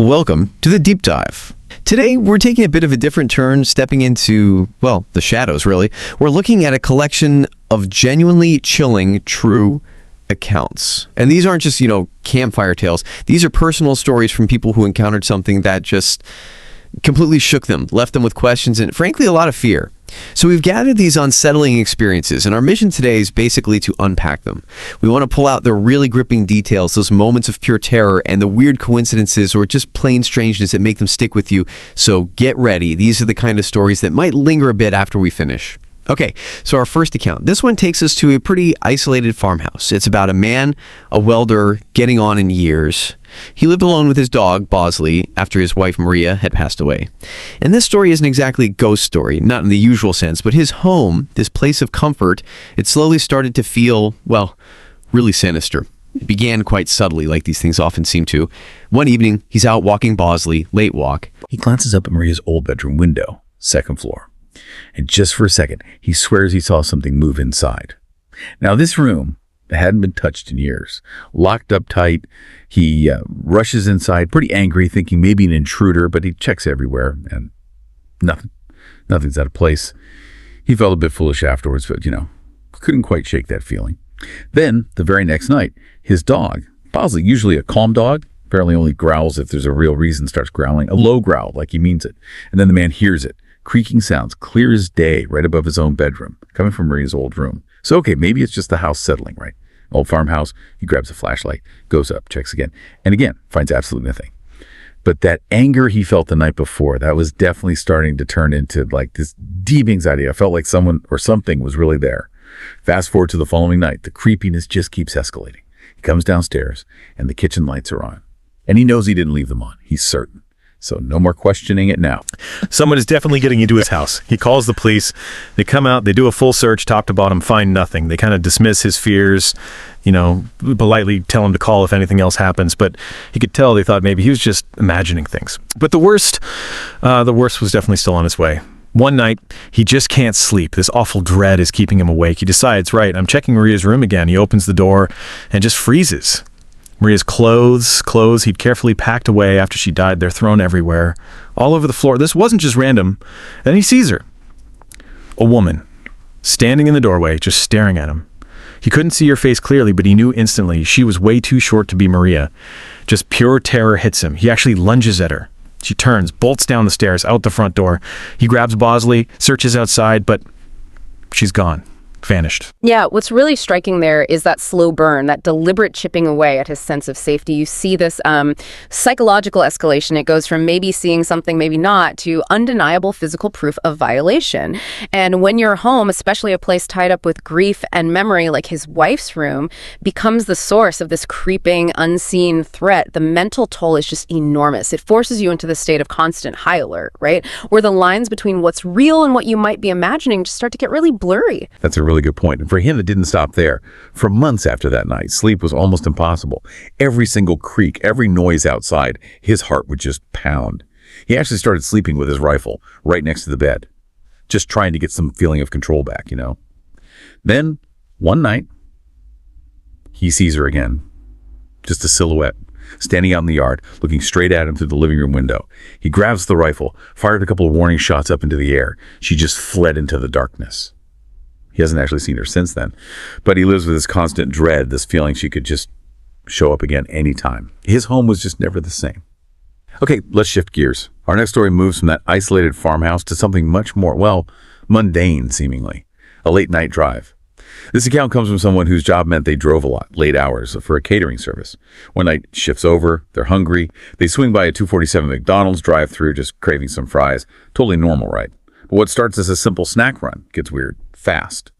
Welcome to the Deep Dive. Today, we're taking a bit of a different turn, stepping into, well, the shadows, really. We're looking at a collection of genuinely chilling, true accounts. And these aren't just, campfire tales. These are personal stories from people who encountered something that just completely shook them, left them with questions, and frankly, a lot of fear. So we've gathered these unsettling experiences, and our mission today is basically to unpack them. We want to pull out the really gripping details, those moments of pure terror, and the weird coincidences or just plain strangeness that make them stick with you. So get ready. These are the kind of stories that might linger a bit after we finish. Okay, so our first account. This one takes us to a pretty isolated farmhouse. It's about a man, a welder, getting on in years. He lived alone with his dog, Bosley, after his wife, Maria, had passed away. And this story isn't exactly a ghost story, not in the usual sense, but his home, this place of comfort, it slowly started to feel, well, really sinister. It began quite subtly, like these things often seem to. One evening, he's out walking Bosley, late walk. He glances up at Maria's old bedroom window, second floor. And just for a second, he swears he saw something move inside. Now, this room hadn't been touched in years. Locked up tight, he rushes inside, pretty angry, thinking maybe an intruder, but he checks everywhere, and nothing. Nothing's out of place. He felt a bit foolish afterwards, but, couldn't quite shake that feeling. Then, the very next night, his dog, Bosley, usually a calm dog, apparently only growls if there's a real reason, starts growling, a low growl, like he means it. And then the man hears it. Creaking sounds, clear as day, right above his own bedroom, coming from Maria's old room. So, okay, maybe it's just the house settling, right? Old farmhouse, he grabs a flashlight, goes up, checks again, and again, finds absolutely nothing. But that anger he felt the night before, that was definitely starting to turn into like this deep anxiety. I felt like someone or something was really there. Fast forward to the following night, the creepiness just keeps escalating. He comes downstairs, and the kitchen lights are on. And he knows he didn't leave them on, he's certain. So no more questioning it now. Someone is definitely getting into his house. He calls the police. They come out. They do a full search, top to bottom, find nothing. They kind of dismiss his fears, politely tell him to call if anything else happens. But he could tell they thought maybe he was just imagining things. But the worst was definitely still on its way. One night, he just can't sleep. This awful dread is keeping him awake. He decides, right, I'm checking Maria's room again. He opens the door and just freezes. Maria's clothes he'd carefully packed away after she died, they're thrown everywhere, all over the floor. This wasn't just random. Then he sees her. A woman, standing in the doorway, just staring at him. He couldn't see her face clearly, but he knew instantly she was way too short to be Maria. Just pure terror hits him. He actually lunges at her. She turns, bolts down the stairs, out the front door. He grabs Bosley, searches outside, but she's gone. Vanished. Yeah, what's really striking there is that slow burn, that deliberate chipping away at his sense of safety. You see this psychological escalation. It goes from maybe seeing something, maybe not, to undeniable physical proof of violation. And when you're home, especially a place tied up with grief and memory like his wife's room, becomes the source of this creeping, unseen threat, the mental toll is just enormous. It forces you into the state of constant high alert, right? Where the lines between what's real and what you might be imagining just start to get really blurry. That's a really good point. And for him, it didn't stop there. For months after that night, sleep was almost impossible. Every single creak, every noise outside, his heart would just pound. He actually started sleeping with his rifle right next to the bed, just trying to get some feeling of control back, Then, one night, he sees her again. Just a silhouette, standing out in the yard, looking straight at him through the living room window. He grabs the rifle, fired a couple of warning shots up into the air. She just fled into the darkness. He hasn't actually seen her since then, but he lives with this constant dread, this feeling she could just show up again anytime. His home was just never the same. Okay, let's shift gears. Our next story moves from that isolated farmhouse to something much more, mundane, seemingly. A late night drive. This account comes from someone whose job meant they drove a lot, late hours, for a catering service. One night, shift's over, they're hungry, they swing by a 247 McDonald's drive-thru just craving some fries. Totally normal, right? But what starts as a simple snack run gets weird. Fast.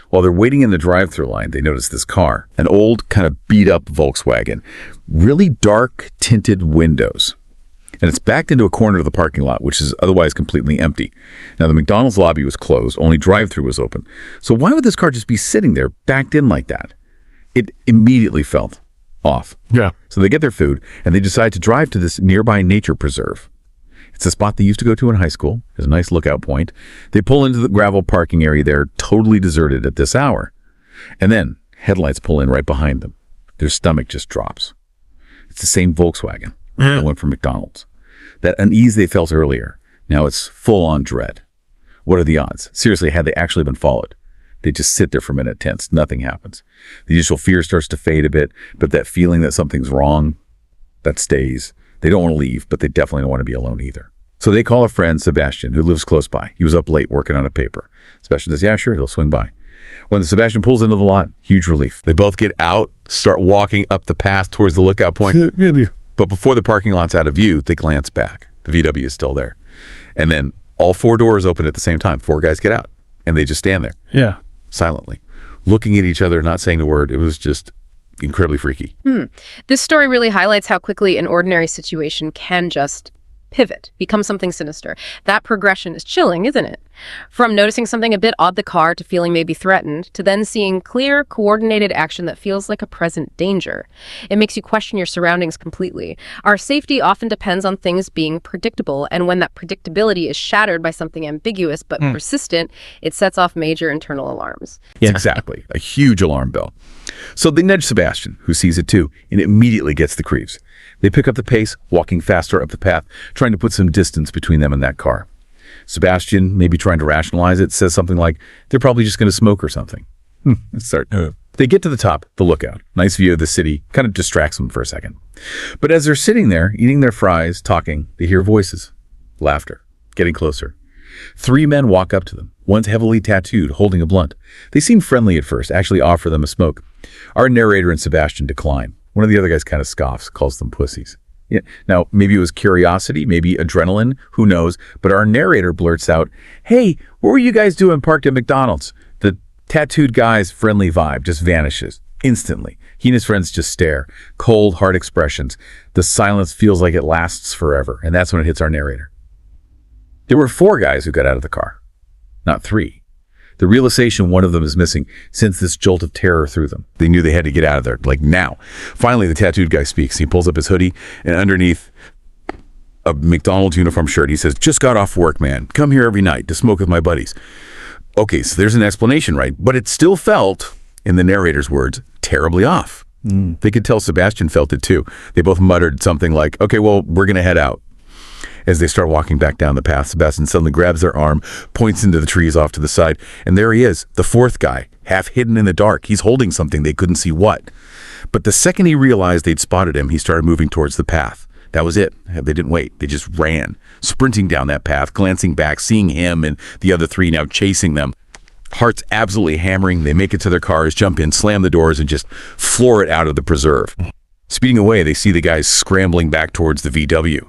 While they're waiting in the drive-thru line, they notice this car, an old, kind of beat-up Volkswagen, really dark tinted windows. And it's backed into a corner of the parking lot, which is otherwise completely empty. Now, the McDonald's lobby was closed, only drive-thru was open. So why would this car just be sitting there, backed in like that? It immediately felt off. Yeah. So they get their food, and they decide to drive to this nearby nature preserve. It's a spot they used to go to in high school. There's a nice lookout point. They pull into the gravel parking area there, totally deserted at this hour. And then headlights pull in right behind them. Their stomach just drops. It's the same Volkswagen, that went from McDonald's. That unease they felt earlier, now it's full-on dread. What are the odds? Seriously, had they actually been followed? They just sit there for a minute tense. Nothing happens. The initial fear starts to fade a bit, but that feeling that something's wrong, that stays. They don't want to leave, but they definitely don't want to be alone either. So they call a friend, Sebastian, who lives close by. He was up late working on a paper. Sebastian says, yeah, sure, he'll swing by. When Sebastian pulls into the lot, huge relief. They both get out, start walking up the path towards the lookout point. But before the parking lot's out of view, they glance back. The VW is still there. And then all four doors open at the same time. Four guys get out, and they just stand there. Yeah. Silently, looking at each other, not saying a word. It was just incredibly freaky. This story really highlights how quickly an ordinary situation can just pivot, become something sinister. That progression is chilling, isn't it? From noticing something a bit odd in the car to feeling maybe threatened, to then seeing clear, coordinated action that feels like a present danger. It makes you question your surroundings completely. Our safety often depends on things being predictable, and when that predictability is shattered by something ambiguous but persistent, it sets off major internal alarms. Yeah. Exactly. A huge alarm bell. So they nudge Sebastian, who sees it too, and immediately gets the creeps. They pick up the pace, walking faster up the path, trying to put some distance between them and that car. Sebastian, maybe trying to rationalize it, says something like, they're probably just going to smoke or something. Let's start. They get to the top, the lookout. Nice view of the city, kind of distracts them for a second. But as they're sitting there, eating their fries, talking, they hear voices, laughter, getting closer. Three men walk up to them. One's heavily tattooed, holding a blunt. They seem friendly at first, actually offer them a smoke. Our narrator and Sebastian decline. One of the other guys kind of scoffs, calls them pussies. Yeah. Now, maybe it was curiosity, maybe adrenaline, who knows, but our narrator blurts out, hey, what were you guys doing parked at McDonald's? The tattooed guy's friendly vibe just vanishes instantly. He and his friends just stare, cold, hard expressions. The silence feels like it lasts forever, and that's when it hits our narrator. There were four guys who got out of the car, not three. The realization one of them is missing sends this jolt of terror through them. They knew they had to get out of there, like now. Finally, the tattooed guy speaks. He pulls up his hoodie, and underneath a McDonald's uniform shirt, he says, just got off work, man. Come here every night to smoke with my buddies. Okay, so there's an explanation, right? But it still felt, in the narrator's words, terribly off. They could tell Sebastian felt it too. They both muttered something like, okay, well, we're going to head out. As they start walking back down the path, Sebastian suddenly grabs their arm, points into the trees off to the side, and there he is, the fourth guy, half hidden in the dark. He's holding something, they couldn't see what. But the second he realized they'd spotted him, he started moving towards the path. That was it. They didn't wait. They just ran, sprinting down that path, glancing back, seeing him and the other three now chasing them. Hearts absolutely hammering. They make it to their cars, jump in, slam the doors, and just floor it out of the preserve. Speeding away, they see the guys scrambling back towards the VW.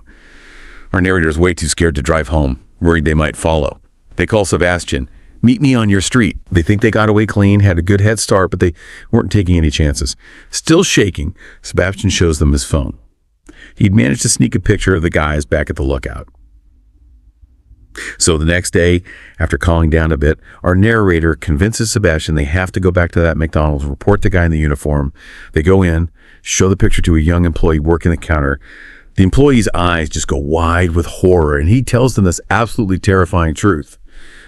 Our narrator is way too scared to drive home, worried they might follow. They call Sebastian, meet me on your street. They think they got away clean, had a good head start, but they weren't taking any chances. Still shaking, Sebastian shows them his phone. He'd managed to sneak a picture of the guys back at the lookout. So the next day, after calming down a bit, our narrator convinces Sebastian they have to go back to that McDonald's, report the guy in the uniform. They go in, show the picture to a young employee working the counter. The employee's eyes just go wide with horror, and he tells them this absolutely terrifying truth.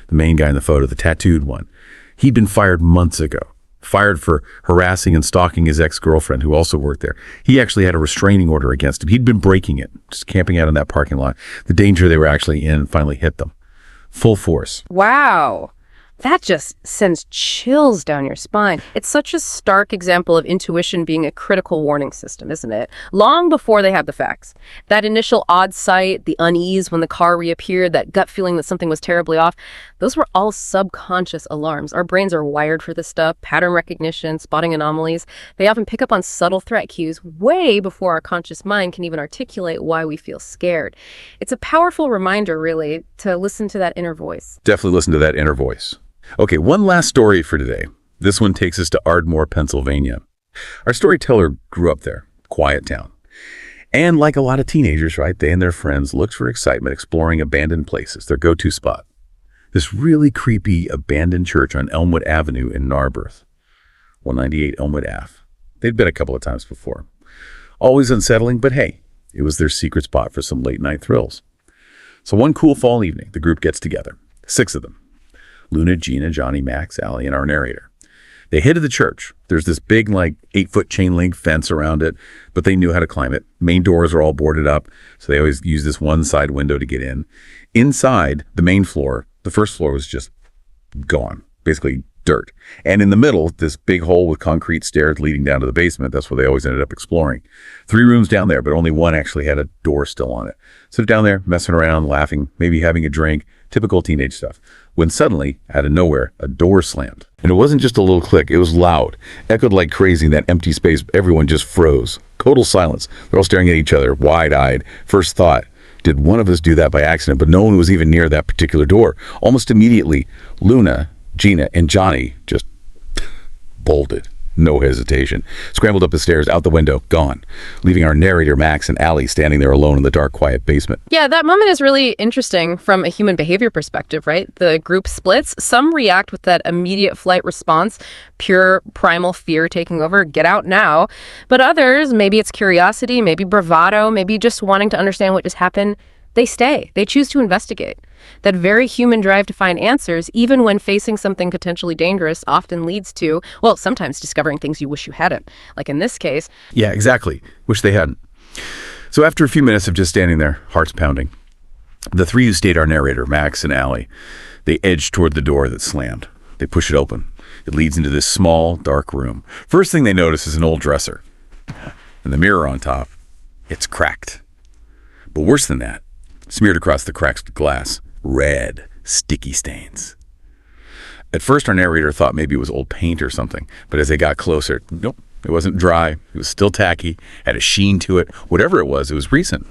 The main guy in the photo, the tattooed one, he'd been fired months ago, fired for harassing and stalking his ex-girlfriend who also worked there. He actually had a restraining order against him. He'd been breaking it, just camping out in that parking lot. The danger they were actually in finally hit them. Full force. Wow. That just sends chills down your spine. It's such a stark example of intuition being a critical warning system, isn't it? Long before they had the facts. That initial odd sight, the unease when the car reappeared, that gut feeling that something was terribly off, those were all subconscious alarms. Our brains are wired for this stuff, pattern recognition, spotting anomalies. They often pick up on subtle threat cues way before our conscious mind can even articulate why we feel scared. It's a powerful reminder, really, to listen to that inner voice. Definitely listen to that inner voice. Okay, one last story for today. This one takes us to Ardmore, Pennsylvania. Our storyteller grew up there, quiet town. And like a lot of teenagers, right, they and their friends looked for excitement exploring abandoned places, their go-to spot. This really creepy abandoned church on Elmwood Avenue in Narberth, 198 Elmwood Ave. They'd been a couple of times before. Always unsettling, but hey, it was their secret spot for some late-night thrills. So one cool fall evening, the group gets together, 6 of them. Luna, Gina, Johnny, Max, Allie, and our narrator. They head to the church. There's this big, 8-foot chain link fence around it, but they knew how to climb it. Main doors are all boarded up, so they always use this one side window to get in. Inside the main floor, the first floor was just gone, basically dirt. And in the middle, this big hole with concrete stairs leading down to the basement. That's where they always ended up exploring. 3 rooms down there, but only one actually had a door still on it. So down there, messing around, laughing, maybe having a drink, typical teenage stuff. When suddenly, out of nowhere, a door slammed. And it wasn't just a little click, it was loud. Echoed like crazy in that empty space. Everyone just froze. Total silence. They're all staring at each other, wide-eyed. First thought, did one of us do that by accident? But no one was even near that particular door. Almost immediately, Luna, Gina, and Johnny just bolted. No hesitation. Scrambled up the stairs, out the window, gone. Leaving our narrator, Max, and Allie standing there alone in the dark, quiet basement. Yeah, that moment is really interesting from a human behavior perspective, right? The group splits. Some react with that immediate flight response, pure primal fear taking over, get out now. But others, maybe it's curiosity, maybe bravado, maybe just wanting to understand what just happened, they stay. They choose to investigate. That very human drive to find answers, even when facing something potentially dangerous, often leads to, well, sometimes discovering things you wish you hadn't. Like in this case. Yeah, exactly. Wish they hadn't. So after a few minutes of just standing there, hearts pounding, the 3 who stayed our narrator, Max and Allie, they edged toward the door that slammed. They push it open. It leads into this small, dark room. First thing they notice is an old dresser. And the mirror on top, it's cracked. But worse than that, smeared across the cracked glass, red, sticky stains. At first, our narrator thought maybe it was old paint or something, but as they got closer, nope, it wasn't dry. It was still tacky, had a sheen to it. Whatever it was recent.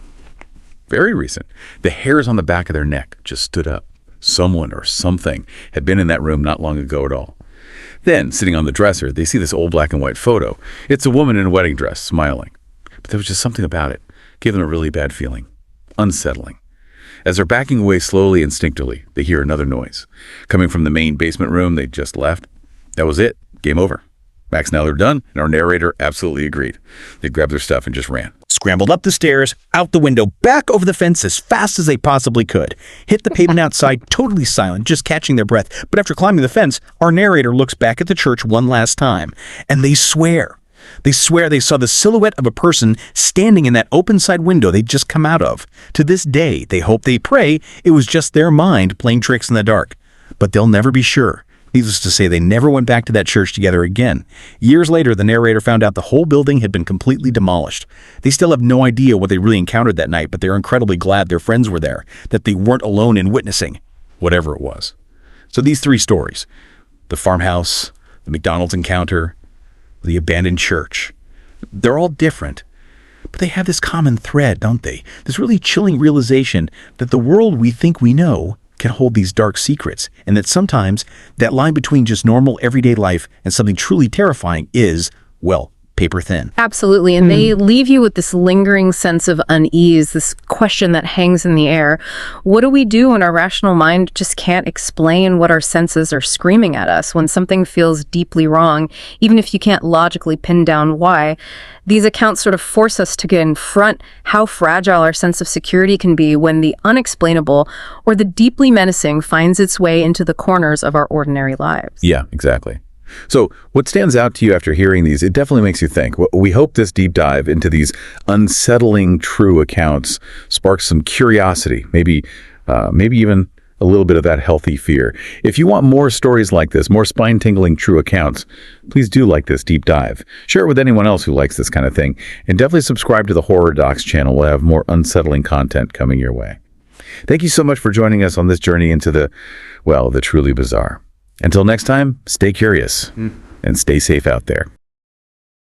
Very recent. The hairs on the back of their neck just stood up. Someone or something had been in that room not long ago at all. Then, sitting on the dresser, they see this old black and white photo. It's a woman in a wedding dress, smiling. But there was just something about it. Gave them a really bad feeling. Unsettling. As they're backing away slowly, instinctively, they hear another noise. Coming from the main basement room they just left. That was it. Game over. Max and Allie were done, and our narrator absolutely agreed. They grabbed their stuff and just ran. Scrambled up the stairs, out the window, back over the fence as fast as they possibly could. Hit the pavement outside, totally silent, just catching their breath. But after climbing the fence, our narrator looks back at the church one last time, and they swear. They swear they saw the silhouette of a person standing in that open side window they'd just come out of. To this day, they hope, they pray, it was just their mind playing tricks in the dark. But they'll never be sure. Needless to say, they never went back to that church together again. Years later, the narrator found out the whole building had been completely demolished. They still have no idea what they really encountered that night, but they're incredibly glad their friends were there, that they weren't alone in witnessing whatever it was. So these 3 stories, the farmhouse, the McDonald's encounter, the abandoned church, they're all different, but they have this common thread, don't they? This really chilling realization that the world we think we know can hold these dark secrets, and that sometimes that line between just normal everyday life and something truly terrifying is, well, paper thin. Absolutely. And they leave you with this lingering sense of unease, this question that hangs in the air. What do we do when our rational mind just can't explain what our senses are screaming at us when something feels deeply wrong, even if you can't logically pin down why? These accounts sort of force us to confront how fragile our sense of security can be when the unexplainable or the deeply menacing finds its way into the corners of our ordinary lives. Yeah, exactly. So what stands out to you after hearing these? It definitely makes you think. We hope this deep dive into these unsettling true accounts sparks some curiosity, maybe even a little bit of that healthy fear. If you want more stories like this, more spine-tingling true accounts, please do like this deep dive. Share it with anyone else who likes this kind of thing. And definitely subscribe to the Horror Docs channel. We'll have more unsettling content coming your way. Thank you so much for joining us on this journey into the truly bizarre. Until next time, stay curious and stay safe out there.